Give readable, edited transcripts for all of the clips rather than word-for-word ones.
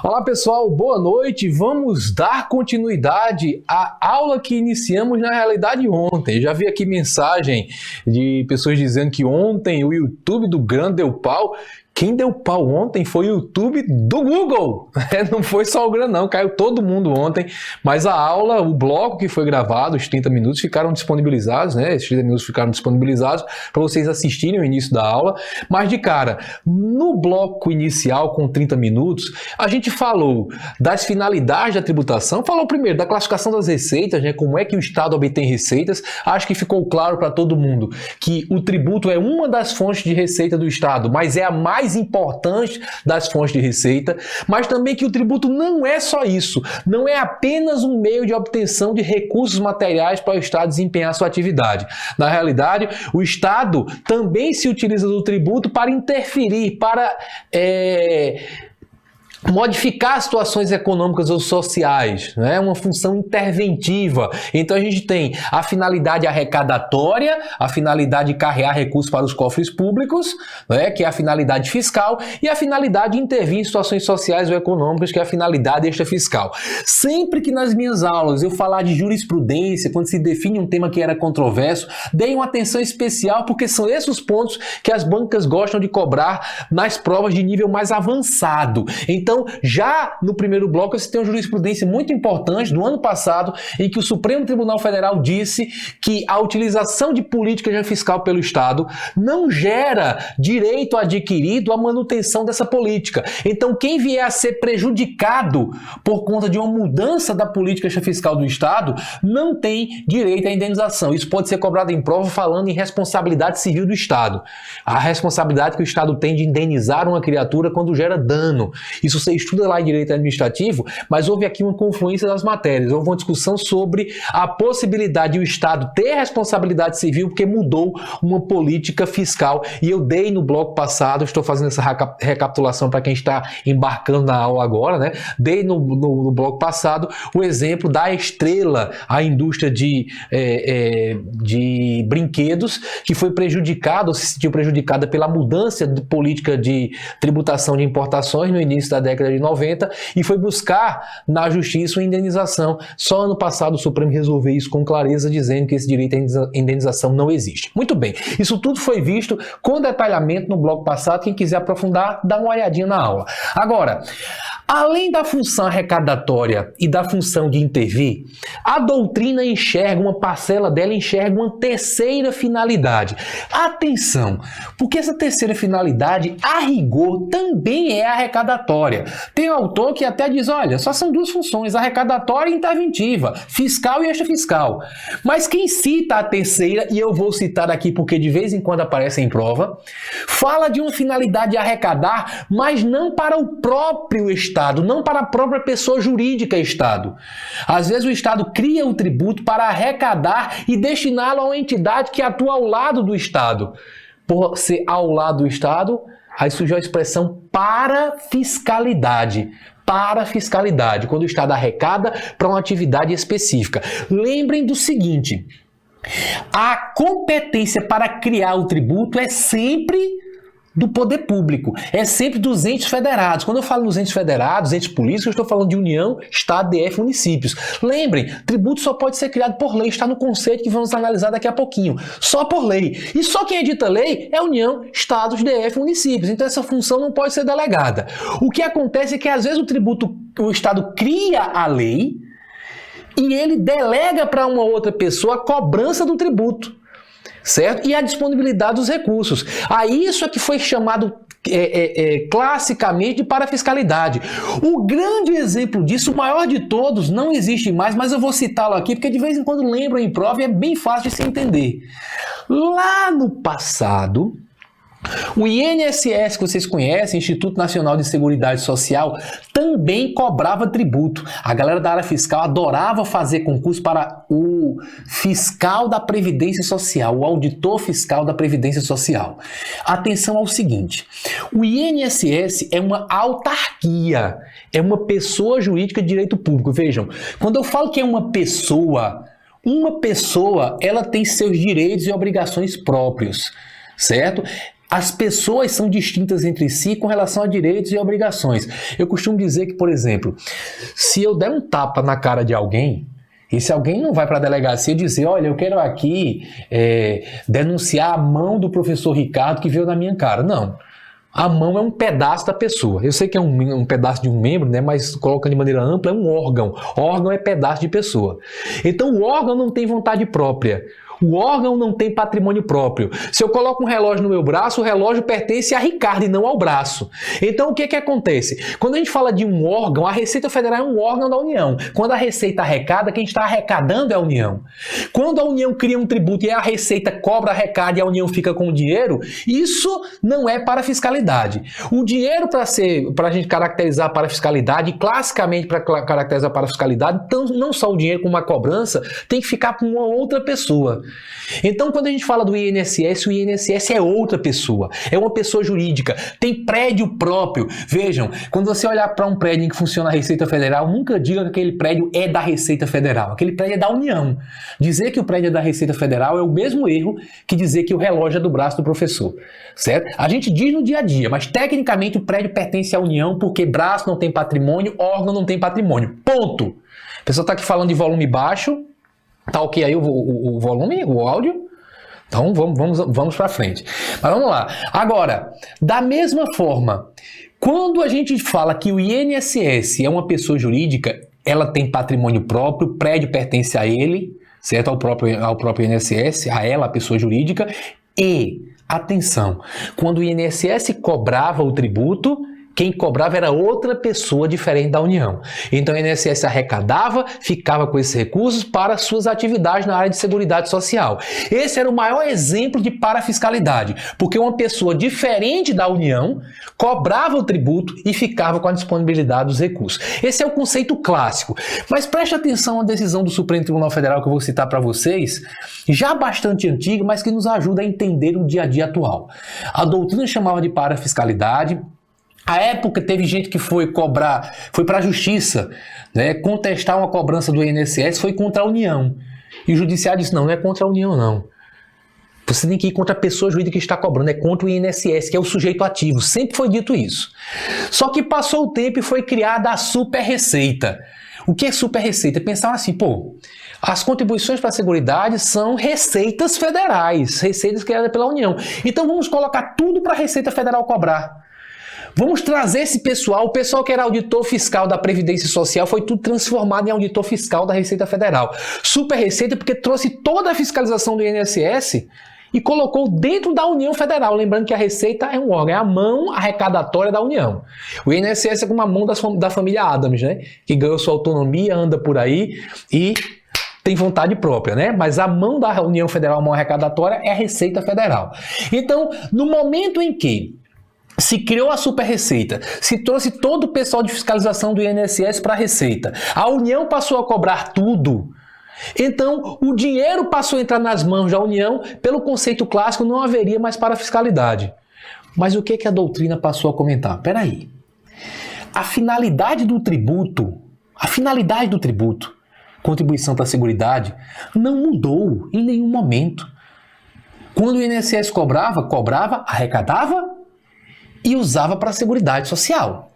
Olá pessoal, boa noite. Vamos dar continuidade à aula que iniciamos na realidade ontem. Eu já vi aqui mensagem de pessoas dizendo que ontem o YouTube do Gran deu pau. Quem deu pau ontem foi o YouTube do Google, não foi só o Gran não, caiu todo mundo ontem, mas a aula, o bloco que foi gravado, os 30 minutos ficaram disponibilizados, né? Esses 30 minutos ficaram disponibilizados para vocês assistirem o início da aula, mas de cara, no bloco inicial com 30 minutos, a gente falou das finalidades da tributação, falou primeiro da classificação das receitas, né? Como é que o Estado obtém receitas, acho que ficou claro para todo mundo que o tributo é uma das fontes de receita do Estado, mas é a mais importante das fontes de receita, mas também que o tributo não é só isso, não é apenas um meio de obtenção de recursos materiais para o Estado desempenhar sua atividade. Na realidade, o Estado também se utiliza do tributo para interferir, para modificar situações econômicas ou sociais, né? Uma função interventiva. Então a gente tem a finalidade arrecadatória, a finalidade de carregar recursos para os cofres públicos, né? Que é a finalidade fiscal, e a finalidade de intervir em situações sociais ou econômicas, que é a finalidade extrafiscal. Sempre que nas minhas aulas eu falar de jurisprudência, quando se define um tema que era controverso, deem uma atenção especial, porque são esses os pontos que as bancas gostam de cobrar nas provas de nível mais avançado. Então, já no primeiro bloco, você tem uma jurisprudência muito importante do ano passado, em que o Supremo Tribunal Federal disse que a utilização de política fiscal pelo Estado não gera direito adquirido à manutenção dessa política. Então, quem vier a ser prejudicado por conta de uma mudança da política fiscal do Estado não tem direito à indenização. Isso pode ser cobrado em prova falando em responsabilidade civil do Estado. A responsabilidade que o Estado tem de indenizar uma criatura quando gera dano. Isso você estuda lá em direito administrativo, mas houve aqui uma confluência das matérias, houve uma discussão sobre a possibilidade de o Estado ter responsabilidade civil porque mudou uma política fiscal, e eu dei no bloco passado, estou fazendo essa recapitulação para quem está embarcando na aula agora, né? Dei no bloco passado o exemplo da Estrela, a indústria de brinquedos, que foi prejudicada, ou se sentiu prejudicada pela mudança de política de tributação de importações no início da década de 90 e foi buscar na justiça uma indenização. Só ano passado o Supremo resolveu isso com clareza, dizendo que esse direito à indenização não existe. Muito bem, isso tudo foi visto com detalhamento no bloco passado. Quem quiser aprofundar, dá uma olhadinha na aula. Agora, além da função arrecadatória e da função de intervir, a doutrina enxerga, uma parcela dela enxerga uma terceira finalidade. Atenção, porque essa terceira finalidade, a rigor, também é arrecadatória. Tem autor que até diz, olha, só são duas funções, arrecadatória e interventiva, fiscal e extrafiscal. Mas quem cita a terceira, e eu vou citar aqui porque de vez em quando aparece em prova, fala de uma finalidade de arrecadar, mas não para o próprio Estado, não para a própria pessoa jurídica Estado. Às vezes o Estado cria o tributo para arrecadar e destiná-lo a uma entidade que atua ao lado do Estado. Por ser ao lado do Estado, aí surgiu a expressão para fiscalidade. Para fiscalidade, quando o Estado arrecada para uma atividade específica. Lembrem do seguinte, a competência para criar o tributo é sempre do poder público, é sempre dos entes federados. Quando eu falo nos entes federados, entes políticos, eu estou falando de União, Estado, DF, municípios. Lembrem, tributo só pode ser criado por lei, está no conceito que vamos analisar daqui a pouquinho. Só por lei. E só quem edita lei é União, Estados, DF, municípios. Então essa função não pode ser delegada. O que acontece é que às vezes o Estado cria a lei e ele delega para uma outra pessoa a cobrança do tributo. Certo? E a disponibilidade dos recursos. A isso é que foi chamado classicamente de parafiscalidade. O grande exemplo disso, o maior de todos, não existe mais, mas eu vou citá-lo aqui porque de vez em quando lembro em prova e é bem fácil de se entender. Lá no passado, o INSS, que vocês conhecem, Instituto Nacional de Seguridade Social, também cobrava tributo. A galera da área fiscal adorava fazer concurso para o fiscal da Previdência Social, o auditor fiscal da Previdência Social. Atenção ao seguinte, o INSS é uma autarquia, é uma pessoa jurídica de direito público. Vejam, quando eu falo que é uma pessoa, ela tem seus direitos e obrigações próprios, certo? as pessoas são distintas entre si com relação a direitos e obrigações. Eu costumo dizer que, por exemplo, se eu der um tapa na cara de alguém, esse alguém não vai para a delegacia dizer, olha, eu quero aqui denunciar a mão do professor Ricardo que veio na minha cara. Não. A mão é um pedaço da pessoa. Eu sei que é um pedaço de um membro, né, mas colocando de maneira ampla, é um órgão. Órgão é pedaço de pessoa. Então o órgão não tem vontade própria. O órgão não tem patrimônio próprio. Se eu coloco um relógio no meu braço, o relógio pertence a Ricardo e não ao braço. Então o que que acontece? Quando a gente fala de um órgão, a Receita Federal é um órgão da União. Quando a Receita arrecada, quem está arrecadando é a União. Quando a União cria um tributo e a Receita cobra, arrecada e a União fica com o dinheiro, isso não é para fiscalidade. O dinheiro para a gente caracterizar para fiscalidade, classicamente para caracterizar para fiscalidade, então não só o dinheiro como a cobrança, tem que ficar com uma outra pessoa. Então, quando a gente fala do INSS, o INSS é outra pessoa, é uma pessoa jurídica, tem prédio próprio. Vejam, quando você olhar para um prédio em que funciona a Receita Federal, nunca diga que aquele prédio é da Receita Federal, aquele prédio é da União. Dizer que o prédio é da Receita Federal é o mesmo erro que dizer que o relógio é do braço do professor, certo? A gente diz no dia a dia, mas tecnicamente o prédio pertence à União porque braço não tem patrimônio, órgão não tem patrimônio, ponto. A pessoa está aqui falando de volume baixo. Tá ok aí o volume, o áudio? Então vamos para frente. Mas vamos lá. Agora, da mesma forma, quando a gente fala que o INSS é uma pessoa jurídica, ela tem patrimônio próprio, o prédio pertence a ele, certo? Ao próprio INSS, a ela, a pessoa jurídica. E, atenção, quando o INSS cobrava o tributo, quem cobrava era outra pessoa diferente da União. Então o INSS arrecadava, ficava com esses recursos para suas atividades na área de Seguridade Social. Esse era o maior exemplo de parafiscalidade, porque uma pessoa diferente da União cobrava o tributo e ficava com a disponibilidade dos recursos. Esse é o conceito clássico. Mas preste atenção à decisão do Supremo Tribunal Federal que eu vou citar para vocês, já bastante antiga, mas que nos ajuda a entender o dia a dia atual. A doutrina chamava de parafiscalidade. A época teve gente que foi para a justiça, né, contestar uma cobrança do INSS, foi contra a União. E o judiciário disse, não é contra a União, não. Você tem que ir contra a pessoa jurídica que está cobrando, é contra o INSS, que é o sujeito ativo. Sempre foi dito isso. Só que passou o tempo e foi criada a super receita. O que é super receita? Pensaram assim, as contribuições para a Seguridade são receitas federais, receitas criadas pela União. Então vamos colocar tudo para a Receita Federal cobrar. Vamos trazer esse pessoal, o pessoal que era auditor fiscal da Previdência Social foi tudo transformado em auditor fiscal da Receita Federal. Super Receita porque trouxe toda a fiscalização do INSS e colocou dentro da União Federal. Lembrando que a Receita é um órgão, é a mão arrecadatória da União. O INSS é como a mão da família Adams, né? Que ganhou sua autonomia, anda por aí e tem vontade própria, né? Mas a mão da União Federal, a mão arrecadatória, é a Receita Federal. Então, no momento em que se criou a super receita, se trouxe todo o pessoal de fiscalização do INSS para a Receita, a União passou a cobrar tudo, então o dinheiro passou a entrar nas mãos da União, pelo conceito clássico não haveria mais para a fiscalidade. Mas o que a doutrina passou a comentar? Peraí, a finalidade do tributo, contribuição para a Seguridade, não mudou em nenhum momento. Quando o INSS cobrava, arrecadava, e usava para a Seguridade Social.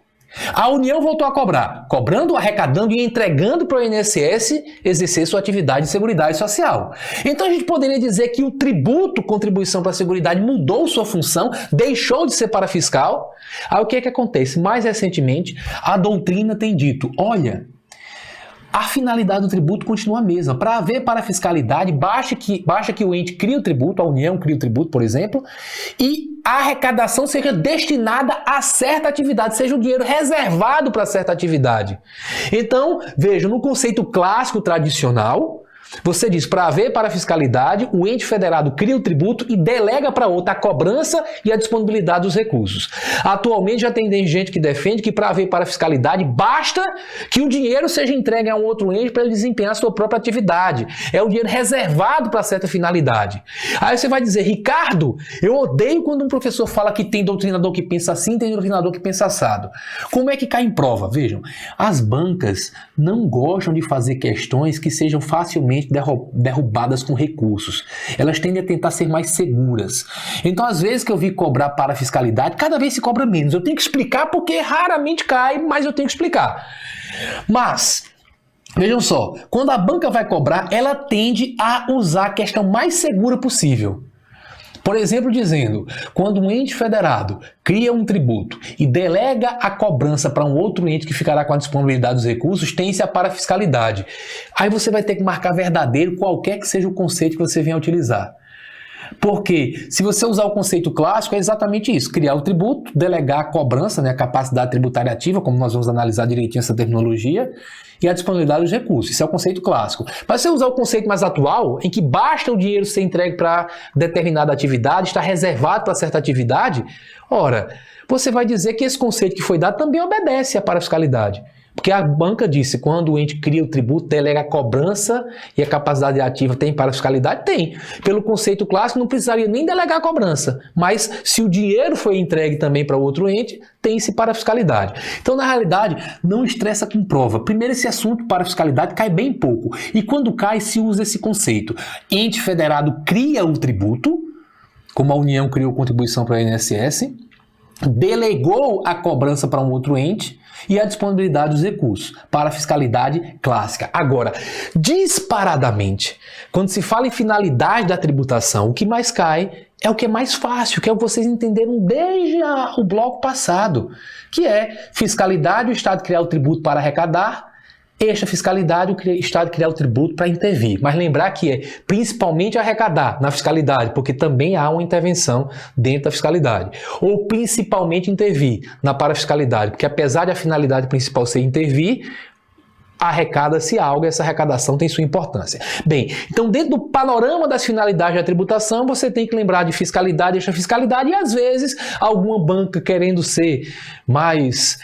A União voltou a cobrar, cobrando, arrecadando e entregando para o INSS exercer sua atividade de Seguridade Social. Então a gente poderia dizer que o tributo, contribuição para a Seguridade, mudou sua função, deixou de ser parafiscal. Aí o que acontece? Mais recentemente, a doutrina tem dito, olha, a finalidade do tributo continua a mesma. Para haver parafiscalidade, basta que o ente crie o tributo, a União crie o tributo, por exemplo, e a arrecadação seja destinada a certa atividade, seja o dinheiro reservado para certa atividade. Então, veja, no conceito clássico tradicional, você diz, para haver parafiscalidade, o ente federado cria o tributo e delega para outra a cobrança e a disponibilidade dos recursos. Atualmente já tem gente que defende que para haver parafiscalidade basta que o dinheiro seja entregue a um outro ente para ele desempenhar a sua própria atividade. É o dinheiro reservado para certa finalidade. Aí você vai dizer, Ricardo, eu odeio quando um professor fala que tem doutrinador que pensa assim, tem doutrinador que pensa assado. Como é que cai em prova? Vejam, as bancas não gostam de fazer questões que sejam facilmente facilmente derrubadas com recursos. Elas tendem a tentar ser mais seguras. Então, às vezes que eu vi cobrar para a fiscalidade, cada vez se cobra menos. Eu tenho que explicar porque raramente cai, mas eu tenho que explicar. Mas, vejam só, quando a banca vai cobrar, ela tende a usar a questão mais segura possível. Por exemplo, dizendo, quando um ente federado cria um tributo e delega a cobrança para um outro ente que ficará com a disponibilidade dos recursos, tem-se a parafiscalidade. Aí você vai ter que marcar verdadeiro qualquer que seja o conceito que você venha utilizar. Porque se você usar o conceito clássico, é exatamente isso, criar o tributo, delegar a cobrança, né, a capacidade tributária ativa, como nós vamos analisar direitinho essa terminologia, e a disponibilidade dos recursos. Isso é o conceito clássico. Mas se você usar o conceito mais atual, em que basta o dinheiro ser entregue para determinada atividade, está reservado para certa atividade, ora, você vai dizer que esse conceito que foi dado também obedece à parafiscalidade. Porque a banca disse, quando o ente cria o tributo, delega a cobrança e a capacidade ativa tem parafiscalidade? Tem. Pelo conceito clássico, não precisaria nem delegar a cobrança. Mas se o dinheiro foi entregue também para outro ente, tem-se parafiscalidade. Então, na realidade, não estressa com prova. Primeiro, esse assunto parafiscalidade cai bem pouco. E quando cai, se usa esse conceito. Ente federado cria o tributo, como a União criou contribuição para a INSS, delegou a cobrança para um outro ente, e a disponibilidade dos recursos para a fiscalidade clássica. Agora, disparadamente, quando se fala em finalidade da tributação, o que mais cai é o que é mais fácil, que é o que vocês entenderam desde o bloco passado, que é fiscalidade, o Estado criar o tributo para arrecadar, extra fiscalidade, o Estado criar o tributo para intervir. Mas lembrar que é principalmente arrecadar na fiscalidade, porque também há uma intervenção dentro da fiscalidade. Ou principalmente intervir na parafiscalidade, porque apesar de a finalidade principal ser intervir, arrecada-se algo e essa arrecadação tem sua importância. Bem, então dentro do panorama das finalidades da tributação, você tem que lembrar de fiscalidade, extra fiscalidade e às vezes alguma banca querendo ser mais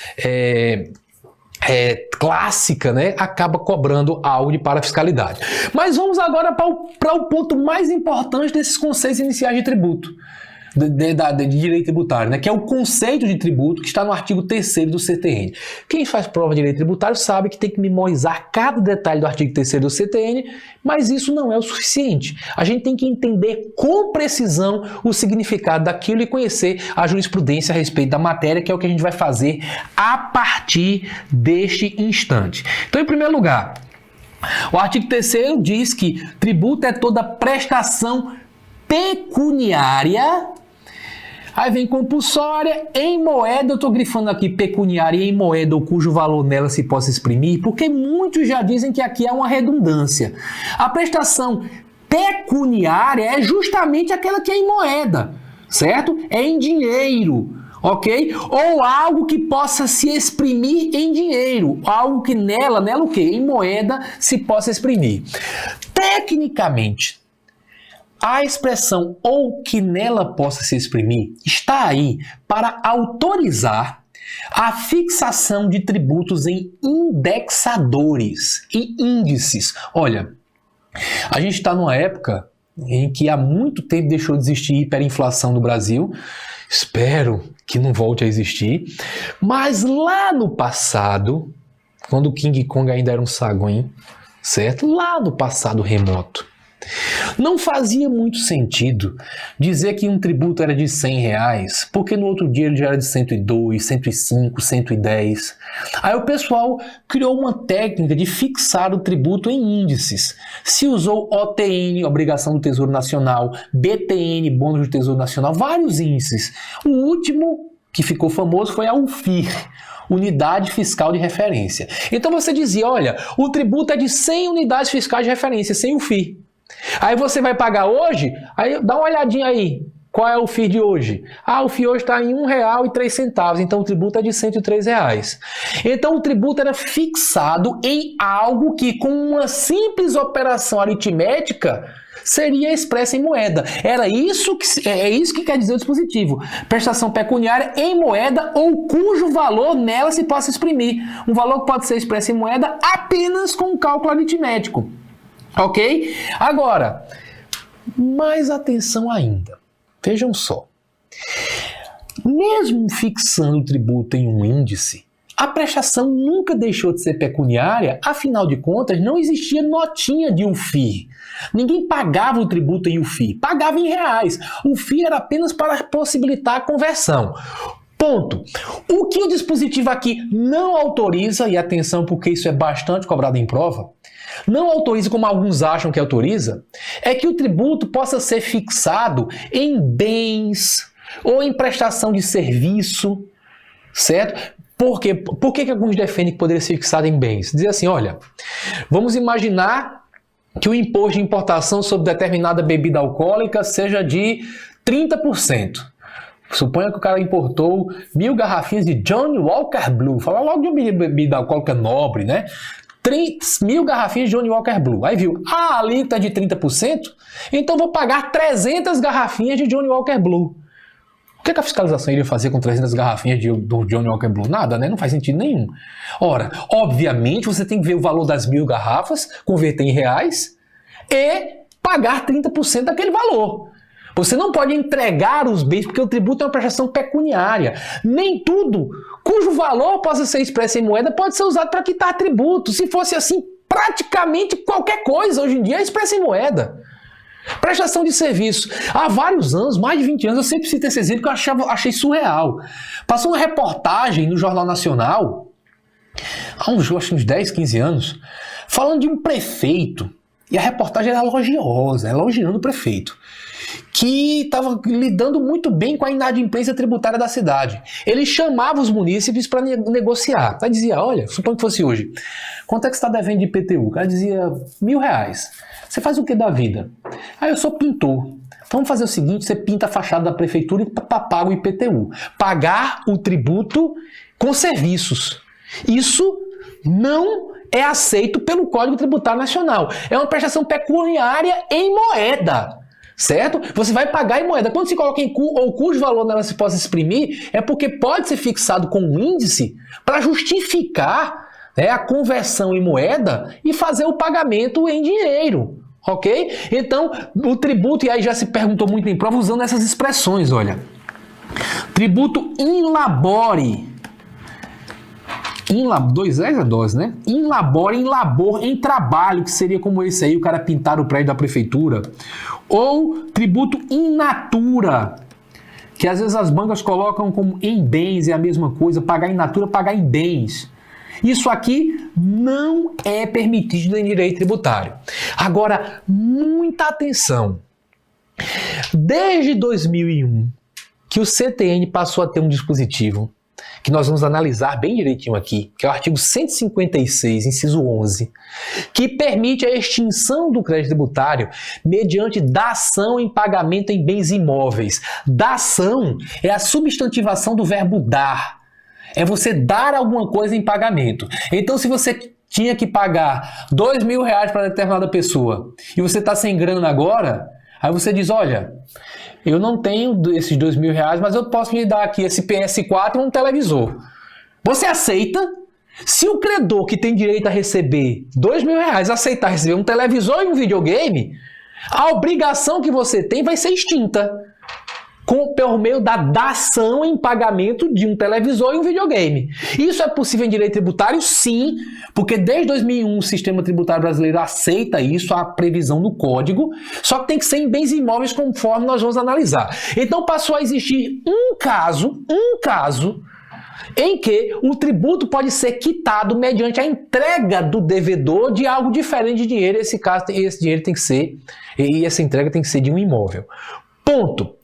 clássica, né, acaba cobrando algo de parafiscalidade. Mas vamos agora para o ponto mais importante desses conceitos iniciais de tributo, de direito tributário, né, que é o conceito de tributo que está no artigo 3º do CTN. Quem faz prova de direito tributário sabe que tem que memorizar cada detalhe do artigo 3º do CTN, mas isso não é o suficiente. A gente tem que entender com precisão o significado daquilo e conhecer a jurisprudência a respeito da matéria, que é o que a gente vai fazer a partir deste instante. Então, em primeiro lugar, o artigo 3º diz que tributo é toda prestação pecuniária. Aí vem compulsória em moeda, eu estou grifando aqui pecuniária em moeda ou cujo valor nela se possa exprimir, porque muitos já dizem que aqui há uma redundância. A prestação pecuniária é justamente aquela que é em moeda, certo? É em dinheiro, ok? Ou algo que possa se exprimir em dinheiro, algo que nela o quê? Em moeda se possa exprimir. Tecnicamente, a expressão ou que nela possa se exprimir está aí para autorizar a fixação de tributos em indexadores, em índices. Olha, a gente está numa época em que há muito tempo deixou de existir hiperinflação no Brasil. Espero que não volte a existir. Mas lá no passado, quando o King Kong ainda era um saguim, certo? Lá no passado remoto, não fazia muito sentido dizer que um tributo era de R$100, porque no outro dia ele já era de 102, 105, 110. Aí o pessoal criou uma técnica de fixar o tributo em índices. Se usou OTN, Obrigação do Tesouro Nacional, BTN, Bônus do Tesouro Nacional, vários índices. O último que ficou famoso foi a UFIR, Unidade Fiscal de Referência. Então você dizia, olha, o tributo é de 100 unidades fiscais de referência, sem o FIR. Aí você vai pagar hoje, aí dá uma olhadinha aí, qual é o FII de hoje? O FII hoje está em R$1,03, então o tributo é de R$103. Então o tributo era fixado em algo que com uma simples operação aritmética seria expressa em moeda. É isso que quer dizer o dispositivo. Prestação pecuniária em moeda ou cujo valor nela se possa exprimir. Um valor que pode ser expresso em moeda apenas com um cálculo aritmético. Ok? Agora, mais atenção ainda. Vejam só. Mesmo fixando o tributo em um índice, A prestação nunca deixou de ser pecuniária, afinal de contas, não existia notinha de UFI. Ninguém pagava o tributo em UFI, pagava em reais. O FII era apenas para possibilitar a conversão. Ponto. O que o dispositivo aqui não autoriza, e atenção porque isso é bastante cobrado em prova, não autoriza como alguns acham que autoriza, é que o tributo possa ser fixado em bens ou em prestação de serviço, certo? Por quê? Por que alguns defendem que poderia ser fixado em bens? Dizer assim, olha, vamos imaginar que o imposto de importação sobre determinada bebida alcoólica seja de 30%. Suponha que o cara importou 1000 garrafinhas de Johnnie Walker Blue. Fala logo de uma bebida alcoólica nobre, né? 1000 garrafinhas de Johnnie Walker Blue. Aí viu, a alíquota é de 30%, então vou pagar 300 garrafinhas de Johnnie Walker Blue. O que a fiscalização iria fazer com 300 garrafinhas do Johnnie Walker Blue? Nada, né? Não faz sentido nenhum. Ora, obviamente você tem que ver o valor das 1000 garrafas, converter em reais e pagar 30% daquele valor. Você não pode entregar os bens porque o tributo é uma prestação pecuniária. Nem tudo cujo valor possa ser expresso em moeda pode ser usado para quitar tributo. Se fosse assim, praticamente qualquer coisa hoje em dia é expressa em moeda. Prestação de serviço. Há vários anos, mais de 20 anos, eu sempre cito esse exemplo que eu achei surreal. Passou uma reportagem no Jornal Nacional, há uns 10, 15 anos, falando de um prefeito. E a reportagem era elogiosa, elogiando o prefeito, que estava lidando muito bem com a inadimplência tributária da cidade. Ele chamava os munícipes para negociar. Aí dizia, olha, suponho que fosse hoje, quanto é que você está devendo de IPTU? O cara dizia, R$1000. Você faz o que da vida? Ah, eu sou pintor. Então vamos fazer o seguinte, você pinta a fachada da prefeitura e paga o IPTU. Pagar o tributo com serviços. Isso não é aceito pelo Código Tributário Nacional. É uma prestação pecuniária em moeda. Certo? Você vai pagar em moeda. Quando se coloca em ou cujo valor não se possa exprimir, é porque pode ser fixado com um índice para justificar, né, a conversão em moeda e fazer o pagamento em dinheiro. Ok? Então, o tributo, e aí já se perguntou muito em prova usando essas expressões, olha. Tributo in labore. Dois é dose, né? In labore, em labor, em trabalho, que seria como esse aí, o cara pintar o prédio da prefeitura. Ou tributo in natura, que às vezes as bancas colocam como em bens, é a mesma coisa, pagar in natura, pagar em bens. Isso aqui não é permitido em direito tributário. Agora, muita atenção. Desde 2001, que o CTN passou a ter um dispositivo que nós vamos analisar bem direitinho aqui, que é o artigo 156, inciso 11, que permite a extinção do crédito tributário mediante dação em pagamento em bens imóveis. Dação é a substantivação do verbo dar. É você dar alguma coisa em pagamento. Então, se você tinha que pagar R$2.000 para determinada pessoa e você está sem grana agora, aí você diz, olha, eu não tenho esses R$2.000, mas eu posso lhe dar aqui esse PS4 e um televisor. Você aceita? Se o credor que tem direito a receber R$2.000 aceitar receber um televisor e um videogame, a obrigação que você tem vai ser extinta por meio da dação em pagamento de um televisor e um videogame. Isso é possível em direito tributário? Sim, porque desde 2001 o sistema tributário brasileiro aceita isso, a previsão no código, só que tem que ser em bens imóveis conforme nós vamos analisar. Então passou a existir um caso em que o tributo pode ser quitado mediante a entrega do devedor de algo diferente de dinheiro. Esse caso, esse dinheiro tem que ser, e essa entrega tem que ser de um imóvel. Ponto.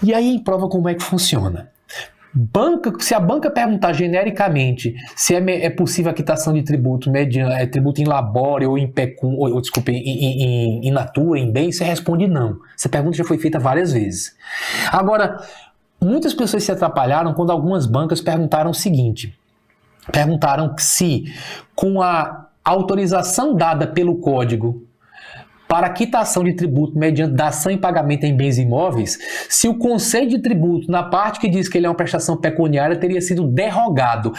E aí em prova como é que funciona. Se a banca perguntar genericamente se é possível a quitação de tributo mediante tributo in labore ou em pecum, in natura, em bem, você responde não. Essa pergunta já foi feita várias vezes. Agora, muitas pessoas se atrapalharam quando algumas bancas perguntaram o seguinte: perguntaram se com a autorização dada pelo código para a quitação de tributo mediante dação em pagamento em bens imóveis, se o conceito de tributo, na parte que diz que ele é uma prestação pecuniária, teria sido derrogado.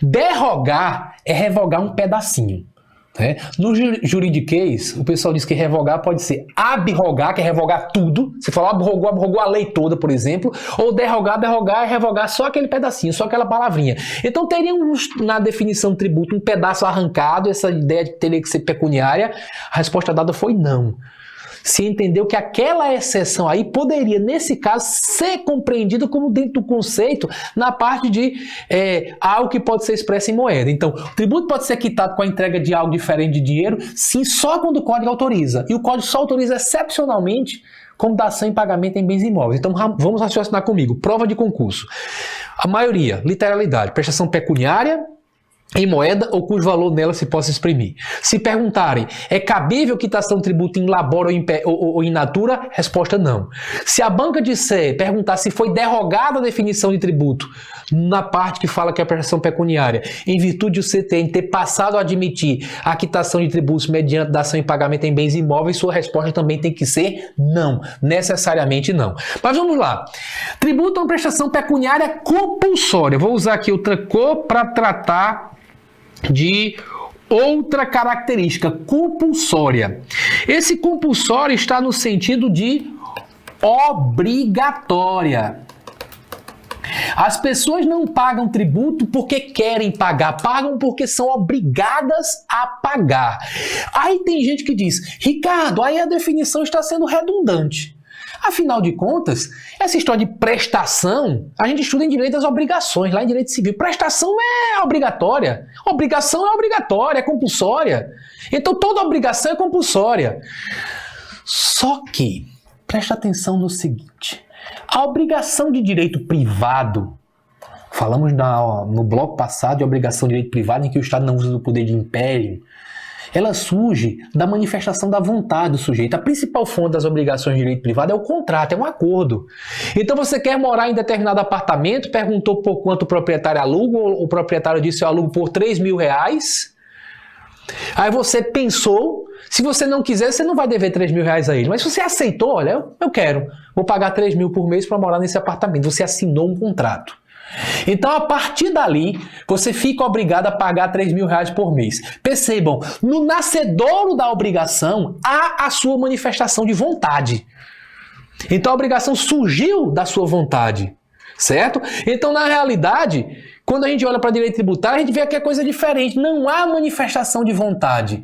Derrogar é revogar um pedacinho. No juridiquês, o pessoal diz que revogar pode ser abrogar, que é revogar tudo. Você falou abrogou a lei toda, por exemplo. Ou derrogar é revogar só aquele pedacinho, só aquela palavrinha. Então teríamos na definição do tributo um pedaço arrancado, essa ideia de que teria que ser pecuniária. A resposta dada foi não. Se entendeu que aquela exceção aí poderia, nesse caso, ser compreendida como dentro do conceito na parte de algo que pode ser expresso em moeda. Então, o tributo pode ser quitado com a entrega de algo diferente de dinheiro, sim, só quando o código autoriza. E o código só autoriza excepcionalmente como dação em pagamento em bens imóveis. Então, vamos raciocinar comigo. Prova de concurso. A maioria, literalidade, prestação pecuniária em moeda ou cujo valor nela se possa exprimir. Se perguntarem, é cabível quitação de tributo em labor ou in natura? Resposta não. Se a banca disser, perguntar se foi derrogada a definição de tributo na parte que fala que é a prestação pecuniária, em virtude do CTN ter passado a admitir a quitação de tributos mediante dação em pagamento em bens imóveis, sua resposta também tem que ser não, necessariamente não. Mas vamos lá. Tributo é uma prestação pecuniária compulsória. Vou usar aqui outra cor para tratar de outra característica, compulsória. Esse compulsório está no sentido de obrigatória. As pessoas não pagam tributo porque querem pagar, pagam porque são obrigadas a pagar. Aí tem gente que diz, Ricardo, aí a definição está sendo redundante. Afinal de contas, essa história de prestação, a gente estuda em direito das obrigações, lá em direito civil. Prestação é obrigatória. Obrigação é obrigatória, é compulsória. Então toda obrigação é compulsória. Só que, presta atenção no seguinte, a obrigação de direito privado, falamos no bloco passado de obrigação de direito privado em que o Estado não usa do poder de império, ela surge da manifestação da vontade do sujeito. A principal fonte das obrigações de direito privado é o contrato, é um acordo. Então você quer morar em determinado apartamento, perguntou por quanto o proprietário aluga, o proprietário disse eu alugo por R$3.000. Aí você pensou, se você não quiser, você não vai dever R$3.000 a ele. Mas se você aceitou, olha, eu quero, vou pagar R$3.000 por mês para morar nesse apartamento. Você assinou um contrato. Então, a partir dali, você fica obrigado a pagar R$3.000 por mês. Percebam, no nascedouro da obrigação, há a sua manifestação de vontade. Então, a obrigação surgiu da sua vontade, certo? Então, na realidade, quando a gente olha para direito tributário, a gente vê que é coisa diferente. Não há manifestação de vontade.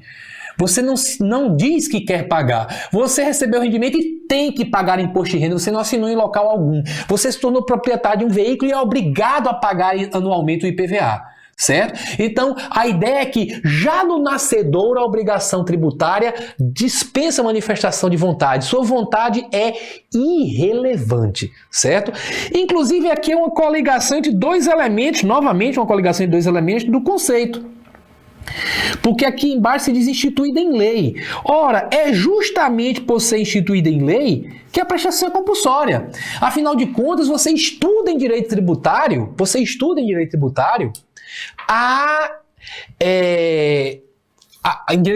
Você não diz que quer pagar. Você recebeu o rendimento e tem que pagar imposto de renda. Você não assinou em local algum. Você se tornou proprietário de um veículo e é obrigado a pagar anualmente o IPVA. Certo? Então, a ideia é que já no nascedor a obrigação tributária dispensa manifestação de vontade. Sua vontade é irrelevante, certo? Inclusive, aqui é uma coligação entre dois elementos, novamente uma coligação entre dois elementos do conceito. Porque aqui embaixo se diz instituída em lei. Ora, é justamente por ser instituída em lei que a prestação é compulsória. Afinal de contas, você estuda em direito tributário, em direito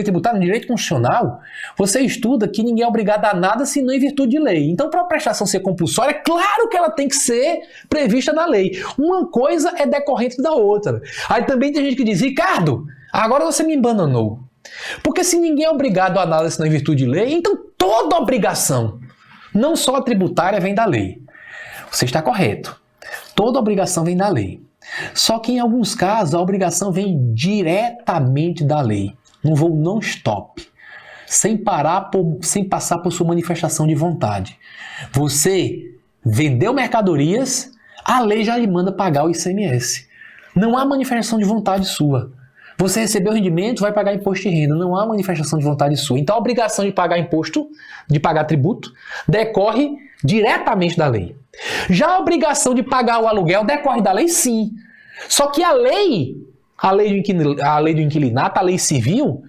tributário, em direito constitucional, você estuda que ninguém é obrigado a nada senão em virtude de lei. Então, para a prestação ser compulsória, é claro que ela tem que ser prevista na lei. Uma coisa é decorrente da outra. Aí também tem gente que diz, Ricardo, agora você me embananou. Porque se ninguém é obrigado a nada senão em virtude de lei, então toda obrigação, não só a tributária, vem da lei. Você está correto. Toda obrigação vem da lei. Só que em alguns casos a obrigação vem diretamente da lei. Num voo non-stop. Sem passar por sua manifestação de vontade. Você vendeu mercadorias, a lei já lhe manda pagar o ICMS. Não há manifestação de vontade sua. Você recebeu rendimento, vai pagar imposto de renda. Não há manifestação de vontade sua. Então a obrigação de pagar imposto, de pagar tributo, decorre diretamente da lei. Já a obrigação de pagar o aluguel decorre da lei, sim. Só que a lei do inquilinato, a lei civil,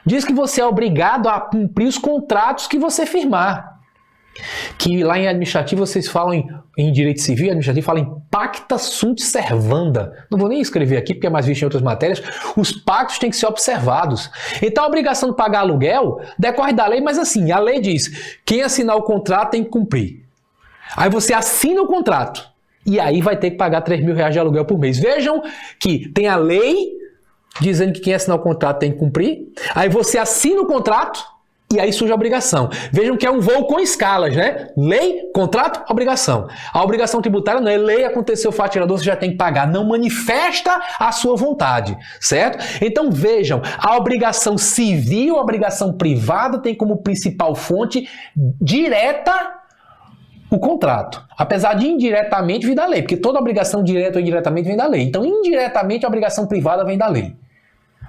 diz que você é obrigado a cumprir os contratos que você firmar. Que lá em administrativo vocês falam em direito civil, administrativo falam em pacta sunt servanda. Não vou nem escrever aqui porque é mais visto em outras matérias. Os pactos têm que ser observados. Então a obrigação de pagar aluguel decorre da lei, mas assim, a lei diz, quem assinar o contrato tem que cumprir. Aí você assina o contrato. E aí vai ter que pagar R$3.000 de aluguel por mês. Vejam que tem a lei dizendo que quem assinar o contrato tem que cumprir. Aí você assina o contrato e aí surge a obrigação. Vejam que é um voo com escalas, né? Lei, contrato, obrigação. A obrigação tributária não é lei, aconteceu o fato gerador, você já tem que pagar. Não manifesta a sua vontade, certo? Então vejam, a obrigação civil, a obrigação privada tem como principal fonte direta o contrato. Apesar de indiretamente vir da lei, porque toda obrigação direta ou indiretamente vem da lei. Então indiretamente a obrigação privada vem da lei.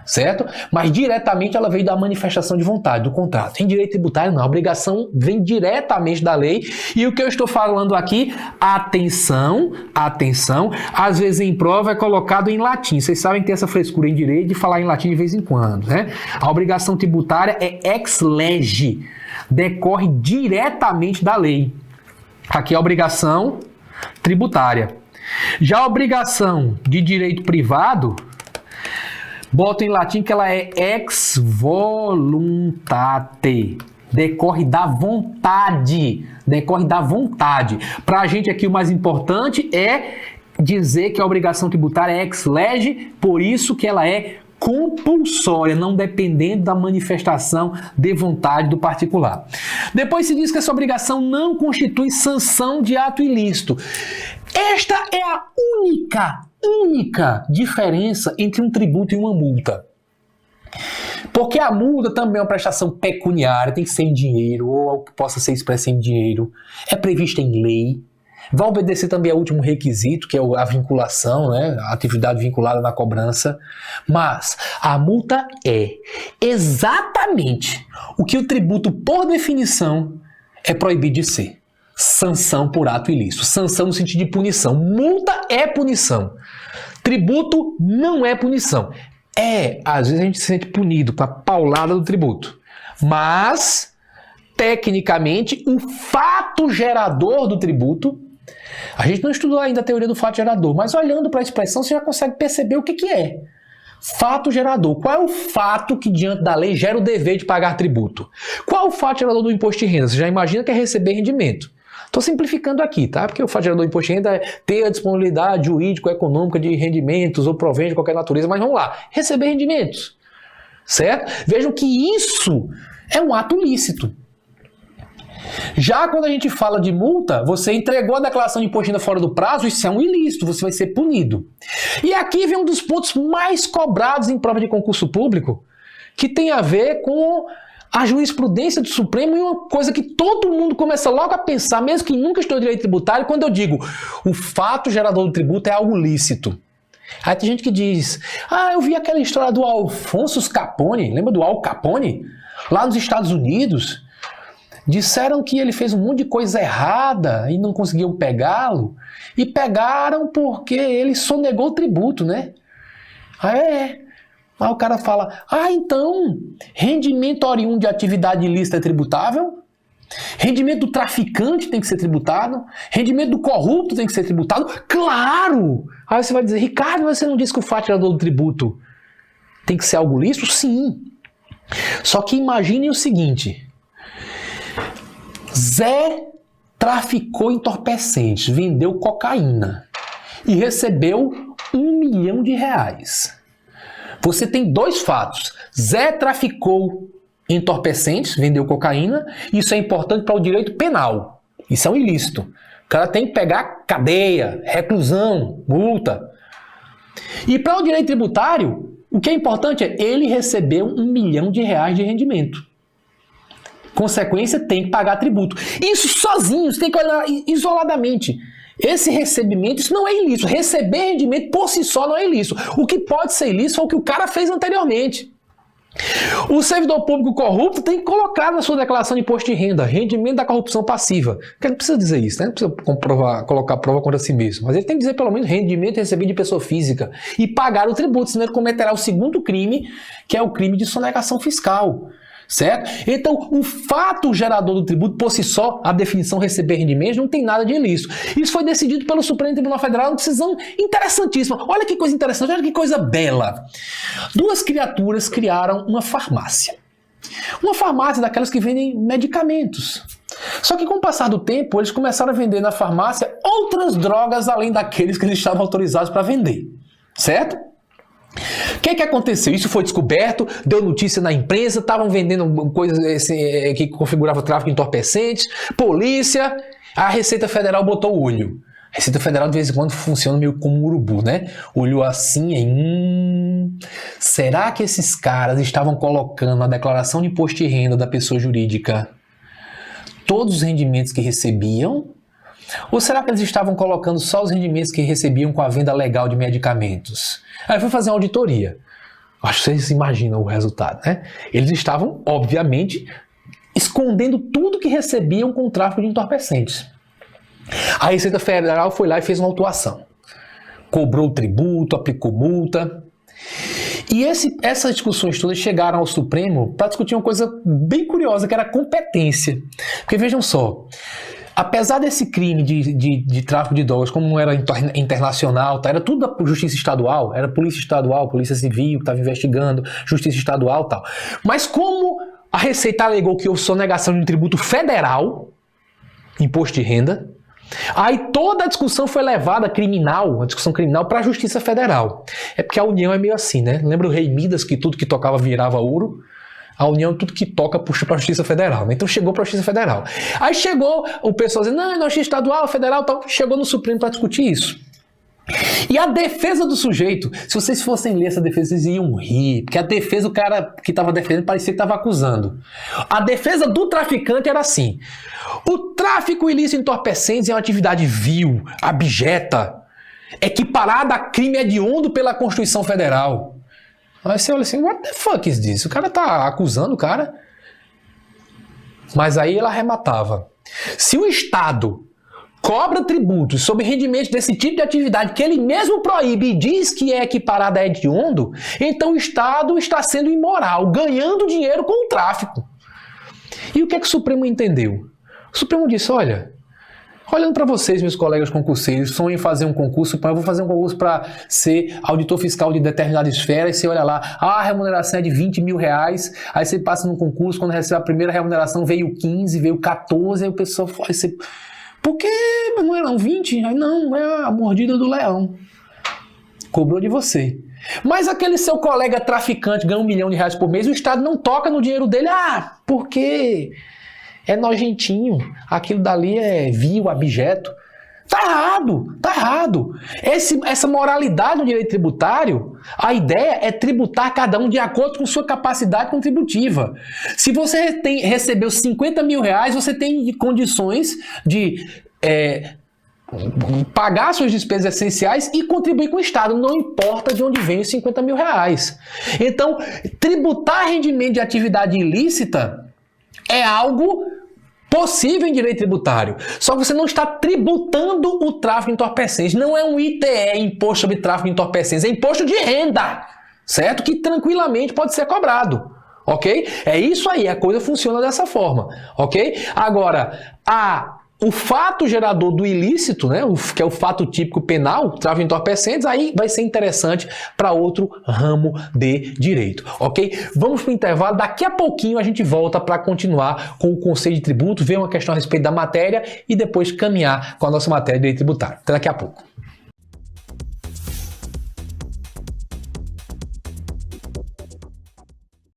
Certo? Mas diretamente ela veio da manifestação de vontade, do contrato. Em direito tributário, não. A obrigação vem diretamente da lei. E o que eu estou falando aqui, atenção, às vezes em prova é colocado em latim. Vocês sabem que tem essa frescura em direito de falar em latim de vez em quando, né? A obrigação tributária é ex lege, decorre diretamente da lei. Aqui é a obrigação tributária. Já a obrigação de direito privado, bota em latim que ela é ex voluntate. Decorre da vontade. Para a gente aqui o mais importante é dizer que a obrigação tributária é ex lege, por isso que ela é compulsória, não dependendo da manifestação de vontade do particular. Depois se diz que essa obrigação não constitui sanção de ato ilícito. Esta é a única diferença entre um tributo e uma multa. Porque a multa também é uma prestação pecuniária, tem que ser em dinheiro, ou algo que possa ser expresso em dinheiro, é prevista em lei, vai obedecer também ao último requisito, que é a vinculação, né? A atividade vinculada na cobrança. Mas a multa é exatamente o que o tributo, por definição, é proibido de ser. Sanção por ato ilícito. Sanção no sentido de punição. Multa é punição. Tributo não é punição. Às vezes a gente se sente punido com a paulada do tributo. Mas, tecnicamente, o fato gerador do tributo, a gente não estudou ainda a teoria do fato gerador, mas olhando para a expressão você já consegue perceber o que é. Fato gerador. Qual é o fato que, diante da lei, gera o dever de pagar tributo? Qual é o fato gerador do imposto de renda? Você já imagina que é receber rendimento. Estou simplificando aqui, tá? Porque o fato gerador do imposto de renda é ter a disponibilidade jurídico-econômica de rendimentos ou proventos de qualquer natureza, mas vamos lá, receber rendimentos, certo? Vejam que isso é um ato lícito. Já quando a gente fala de multa, você entregou a declaração de imposto de renda fora do prazo, isso é um ilícito, você vai ser punido. E aqui vem um dos pontos mais cobrados em prova de concurso público, que tem a ver com a jurisprudência do Supremo, e uma coisa que todo mundo começa logo a pensar, mesmo que nunca estudou direito tributário, quando eu digo o fato gerador do tributo é algo lícito. Aí tem gente que diz, eu vi aquela história do Alfonso Capone, lembra do Al Capone? Lá nos Estados Unidos, disseram que ele fez um monte de coisa errada e não conseguiam pegá-lo, e pegaram porque ele sonegou o tributo, né? Aí o cara fala, então, rendimento oriundo de atividade ilícita é tributável? Rendimento do traficante tem que ser tributado? Rendimento do corrupto tem que ser tributado? Claro! Aí você vai dizer, Ricardo, você não disse que o fato gerador do tributo tem que ser algo lícito? Sim. Só que imagine o seguinte, Zé traficou entorpecentes, vendeu cocaína e recebeu R$1 milhão. Você tem dois fatos. Zé traficou entorpecentes, vendeu cocaína. Isso é importante para o direito penal. Isso é um ilícito. O cara tem que pegar cadeia, reclusão, multa. E para o direito tributário, o que é importante é ele recebeu R$1 milhão de rendimento. Consequência, tem que pagar tributo. Isso sozinho, você tem que olhar isoladamente. Esse recebimento, isso não é ilícito. Receber rendimento por si só não é ilícito. O que pode ser ilícito é o que o cara fez anteriormente. O servidor público corrupto tem que colocar na sua declaração de imposto de renda rendimento da corrupção passiva. Porque não precisa dizer isso, né? Não precisa colocar prova contra si mesmo. Mas ele tem que dizer pelo menos rendimento recebido de pessoa física e pagar o tributo, senão ele cometerá o segundo crime, que é o crime de sonegação fiscal. Certo? Então, o fato gerador do tributo, por si só, a definição receber rendimentos, não tem nada de ilícito. Isso foi decidido pelo Supremo Tribunal Federal, uma decisão interessantíssima. Olha que coisa interessante, olha que coisa bela. Duas criaturas criaram uma farmácia. Uma farmácia daquelas que vendem medicamentos. Só que com o passar do tempo, eles começaram a vender na farmácia outras drogas além daqueles que eles estavam autorizados para vender. Certo? O que aconteceu? Isso foi descoberto, deu notícia na imprensa, estavam vendendo coisas que configuravam tráfico de entorpecentes, polícia, a Receita Federal botou o olho. A Receita Federal de vez em quando funciona meio como um urubu, né? Olhou assim e... será que esses caras estavam colocando na declaração de imposto de renda da pessoa jurídica todos os rendimentos que recebiam? Ou será que eles estavam colocando só os rendimentos que recebiam com a venda legal de medicamentos? Aí foi fazer uma auditoria. Acho que vocês imaginam o resultado, né? Eles estavam, obviamente, escondendo tudo que recebiam com o tráfico de entorpecentes. A Receita Federal foi lá e fez uma autuação. Cobrou o tributo, aplicou multa. E essas discussões todas chegaram ao Supremo para discutir uma coisa bem curiosa, que era a competência. Porque vejam só, apesar desse crime de tráfico de drogas, como não era internacional, tá, era tudo da Justiça Estadual, era Polícia Estadual, Polícia Civil que estava investigando, Justiça Estadual e tal. Mas como a Receita alegou que houve sonegação de um tributo federal, imposto de renda, aí toda a discussão foi levada a discussão criminal, para a Justiça Federal. É porque a União é meio assim, né? Lembra o rei Midas, que tudo que tocava virava ouro? A União, tudo que toca, puxa para a Justiça Federal, né? Então chegou para a Justiça Federal. Aí chegou o pessoal dizendo, não, é Justiça Estadual, Federal, tal. Chegou no Supremo para discutir isso. E a defesa do sujeito, se vocês fossem ler essa defesa, vocês iam rir, porque a defesa, o cara que estava defendendo parecia que estava acusando. A defesa do traficante era assim: o tráfico ilícito de entorpecentes é uma atividade vil, abjeta, equiparada a crime hediondo pela Constituição Federal. Aí você olha assim, what the fuck is this? O cara tá acusando o cara. Mas aí ela arrematava: se o Estado cobra tributos sobre rendimentos desse tipo de atividade que ele mesmo proíbe e diz que é equiparado a hediondo, então o Estado está sendo imoral, ganhando dinheiro com o tráfico. E o que é que o Supremo entendeu? O Supremo disse, olha, olhando para vocês, meus colegas concurseiros, sonham em fazer um concurso, eu vou fazer um concurso para ser auditor fiscal de determinada esfera, e você olha lá, a remuneração é de 20 mil reais, aí você passa num concurso, quando recebe a primeira remuneração veio 15, veio 14, aí o pessoal fala, por que não eram 20? Aí não, é a mordida do leão. Cobrou de você. Mas aquele seu colega traficante ganha R$1 milhão por mês, o Estado não toca no dinheiro dele. Ah, porque é nojentinho, aquilo dali é vil, abjeto. Tá errado, tá errado. Essa moralidade no direito tributário, a ideia é tributar cada um de acordo com sua capacidade contributiva. Se você recebeu 50 mil reais, você tem condições de pagar suas despesas essenciais e contribuir com o Estado, não importa de onde vem os 50 mil reais. Então, tributar rendimento de atividade ilícita é algo possível em direito tributário. Só que você não está tributando o tráfico de entorpecentes. Não é um ITE, Imposto sobre Tráfico de Entorpecentes, é imposto de renda, certo? Que tranquilamente pode ser cobrado, ok? É isso aí, a coisa funciona dessa forma, ok? Agora, o fato gerador do ilícito, né, que é o fato típico penal, tráfico de entorpecentes, aí vai ser interessante para outro ramo de direito, ok? Vamos para o intervalo, daqui a pouquinho a gente volta para continuar com o conceito de tributo, ver uma questão a respeito da matéria e depois caminhar com a nossa matéria de direito tributário. Até daqui a pouco.